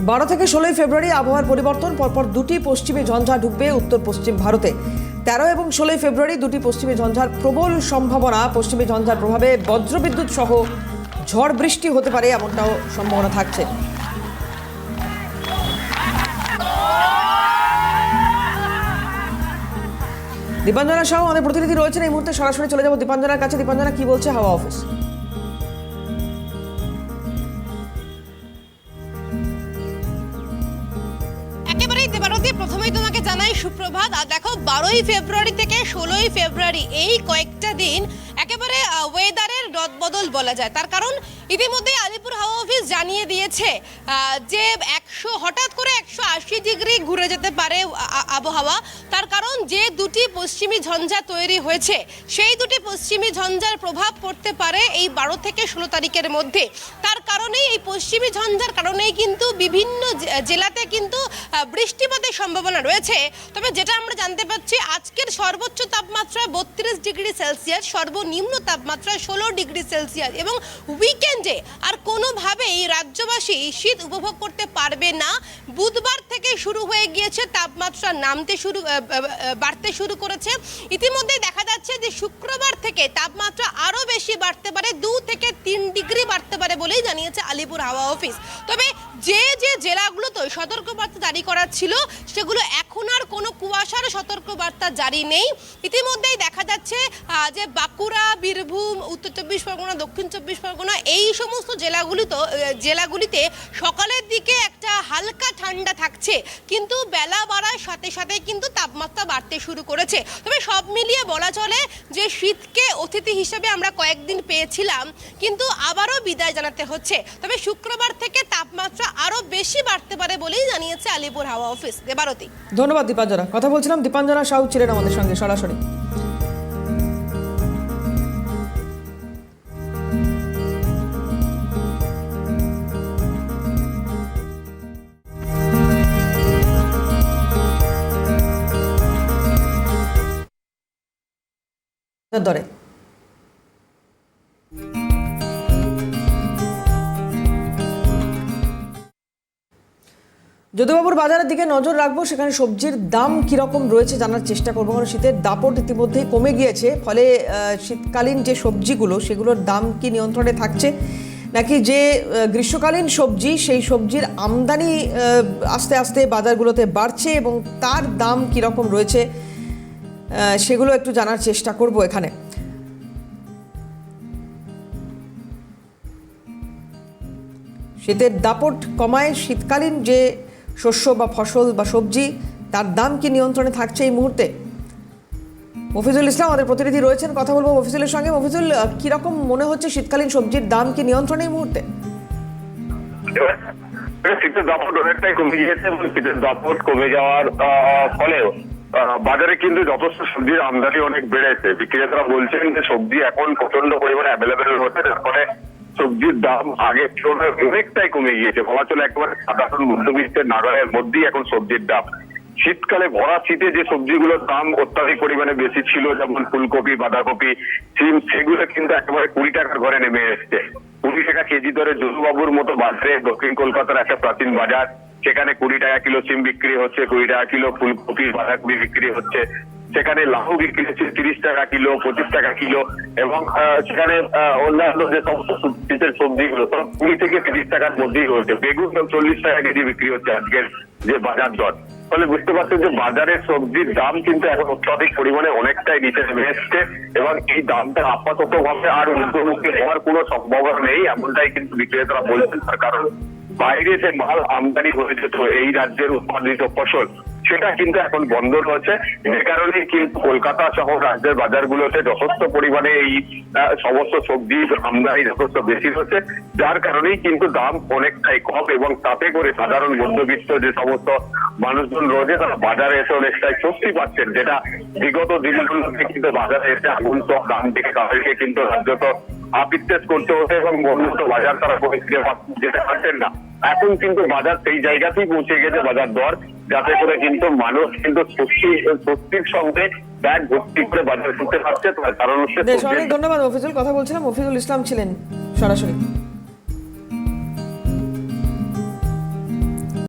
12 থেকে 16 ফেব্রুয়ারি আবহাওয়ার পরিবর্তন, পরপর দুটি পশ্চিমী ঝঞ্ঝা ঢুকবে উত্তর পশ্চিম ভারতে। 13 এবং 16 ফেব্রুয়ারি দুটি পশ্চিমী ঝঞ্ঝার প্রবল সম্ভাবনা। পশ্চিমী ঝঞ্ঝার প্রভাবে বজ্রবিদ্যুৎ সহ ঝড় বৃষ্টি হতে পারে, এমনটাও সম্ভাবনা থাকছে। দীপাঞ্জনা সাহু আমাদের প্রতিনিধি রয়েছেন এই মুহূর্তে, সরাসরি চলে যাব দীপাঞ্জনার কাছে। দীপাঞ্জনা, কি বলছে হাওয়া অফিস? প্রথমেই তোমাকে জানাই সুপ্রভাত। আর দেখো, 12ই ফেব্রুয়ারি থেকে 16ই ফেব্রুয়ারি এই কয়েকটা দিন একেবারে ওয়েদারের রদবদল বলা যায়। তার কারণ ইতিমধ্যে আলিপুর হাওয়া অফিস জানিয়ে দিয়েছে যে হঠাৎ করে 180 ডিগ্রি ঘুরে যেতে পারে আবহাওয়া। তার কারণ যে দুটি পশ্চিমী ঝঞ্ঝা তৈরি হয়েছে, সেই দুটি পশ্চিমী ঝঞ্ঝার প্রভাব পড়তে পারে এই 12 থেকে 16 তারিখের মধ্যে। তার কারণেই এই পশ্চিমী ঝঞ্ঝার কারণেই কিন্তু বিভিন্ন জেলাতে কিন্তু বৃষ্টিপাতের সম্ভাবনা রয়েছে। তবে যেটা আমরা জানতে পারছি, আজকের সর্বোচ্চ তাপমাত্রা 32 ডিগ্রি সেলসিয়াস, সর্বনিম্ন তাপমাত্রা 16 ডিগ্রি সেলসিয়াস। এবং উইকেন্ডে আর কোনোভাবেই রাজ্যবাসী শীত উপভোগ করতে পারবে না। বুধবার থেকে শুরু হয়ে গিয়েছে তাপমাত্রা বাড়তে শুরু করেছে। ইতিমধ্যে দেখা যাচ্ছে যে শুক্রবার থেকে তাপমাত্রা আরও বেশি বাড়তে পারে, 2 থেকে 3 ডিগ্রি বাড়তে পারে বলেই জানিয়েছে আলিপুর হাওয়া অফিস। তবে যে জেলাগুলোতে সতর্কবার্তা জারি করা ছিল, সেগুলো এখন আর কোনো কুয়াশার সতর্কবার্তা জারি নেই। ইতিমধ্যেই দেখা যাচ্ছে যে বাঁকুড়া, বীরভূম, উত্তর 24 পরগনা, দক্ষিণ 24 পরগনা এই সমস্ত জেলাগুলিতে সকালের দিকে একটা হালকা ঠান্ডা থাকছে, কিন্তু বেলা বাড়ার সাথে সাথে কিন্তু তাপমাত্রা বাড়তে শুরু করেছে। তবে সব মিলিয়ে বলা চলে যে শীতকে অতিথি হিসেবে আমরা কয়েকদিন পেয়েছিলাম, কিন্তু আবারও বিদায় জানাতে হচ্ছে। তবে শুক্রবার থেকে তাপমাত্রা আরও বেশি বাড়তে পারে বলেই জানিয়েছে আলিপুর হাওয়া অফিস। দেবারতী, ধন্যবাদ দীপাঞ্জনা। কথা বলছিলাম, দীপাঞ্জনা সাহু ছিলেন আমাদের সঙ্গে সরাসরি। দরে যদুবাবুর বাজারের দিকে নজর রাখবো, সেখানে সবজির দাম কিরকম রয়েছে জানার চেষ্টা করবো। কারণ শীতের দাপট ইতিমধ্যেই কমে গিয়েছে, ফলে শীতকালীন যে সবজিগুলো সেগুলোর দাম কি নিয়ন্ত্রণে থাকছে, নাকি যে গ্রীষ্মকালীন সবজি সেই সবজির আমদানি আস্তে আস্তে বাজারগুলোতে বাড়ছে এবং তার দাম কিরকম রয়েছে সেগুলো একটু জানার চেষ্টা করব এখানে। শীতের দাপট কমায় শীতকালীন যে শস্য বা ফসল বা সবজি, তার দাম কি নিয়ন্ত্রণে থাকছে এই মুহূর্তে? মফিজুল ইসলাম আমাদের প্রতিনিধি রয়েছেন, কথা বলবো মফিজুলের সঙ্গে। মফিজুল, কিরকম মনে হচ্ছে শীতকালীন সবজির দাম কি নিয়ন্ত্রণে এই মুহূর্তে? শীতের দাপট অনেকটাই কমে গিয়েছে এবং শীতের দাপট কমে যাওয়ার ফলেও বাজারে কিন্তু যথেষ্ট সবজির আমদানি অনেক বেড়েছে। বিক্রেতারা বলছেন যে সবজি এখন প্রচন্ড পরিমাণে অ্যাভেলেবেল হচ্ছে, যার ফলে সবজির দাম আগের তুলনায় অনেকটাই কমে গিয়েছে। বলা চলে একেবারে সাধারণ মধ্যবিত্তের নাগালের মধ্যেই এখন সবজির দাম। শীতকালে ভরা শীতে যে সবজিগুলোর দাম অত্যাধিক পরিমাণে বেশি ছিল, যেমন ফুলকপি, বাঁধাকপি, সিম, সেগুলো কিন্তু একেবারে 20 টাকার ঘরে নেমে এসছে। 20 টাকা কেজি দরে যদুবাবুর মতো বাজারে, দক্ষিণ কলকাতার একটা প্রাচীন বাজার, সেখানে 20 টাকা কিলো সিম বিক্রি হচ্ছে, 20 টাকা কিলো ফুলকপি, বাঁধাকপি বিক্রি হচ্ছে। সেখানে লাউ বিক্রি হচ্ছে 30 টাকা কিলো, 25 টাকা কিলো। এবং সেখানে অন্যান্য যে সমস্ত শীতের সবজিগুলো সব 20 থেকে 30 টাকার মধ্যেই হচ্ছে। বেগুন 40 টাকা কেজি বিক্রি হচ্ছে আজকের যে বাজার দর। ফলে বুঝতে পারছেন যে বাজারের সবজির দাম কিন্তু এখন অত্যাধিক পরিমাণে অনেকটাই নিচে নেমে এসছে এবং এই দামটা আপাতত ভাবে আর ঊর্ধ্বমুখী হওয়ার কোনো সম্ভাবনা নেই, এমনটাই কিন্তু বিক্রেতারা বলছেন। তার কারণ বাইরে যে মাল আমদানি হয়েছে তো এই রাজ্যের উৎপাদিত ফসল, সেটা কিন্তু এখন বন্ধ রয়েছে। যে কারণে কিন্তু কলকাতা সহ রাজ্যের বাজারগুলোতে যথেষ্ট পরিমাণে এই সমস্ত সবজির আমদানি যথেষ্ট বেশি হচ্ছে, যার কারণেই কিন্তু দাম অনেকটাই কম। এবং তাতে করে সাধারণ মধ্যবিত্ত যে সমস্ত মানুষজন রয়েছে, তারা বাজারে এসে অনেকটাই স্বস্তি পাচ্ছেন, যেটা বিগত দিনগুলোতে কিন্তু বাজারে এসে আগুন তো দাম থেকে তাদেরকে কিন্তু রাজ্যত আপিত্তেজ করতে হতো এবং উন্নত বাজার তারা যেতে পারছেন না। এখন কিন্তু বাজার সেই জায়গাতেই পৌঁছে গেছে বাজার দর, যাতে করে কিন্তু মানুষ কিন্তু স্বস্তির সঙ্গে ব্যাগ ভর্তি করে বাজারে ফিরতে পারছে। তার কারণ হচ্ছে। ধন্যবাদ মফিজুল। কথা বলছিলাম, মফিজুল ইসলাম ছিলেন সরাসরি।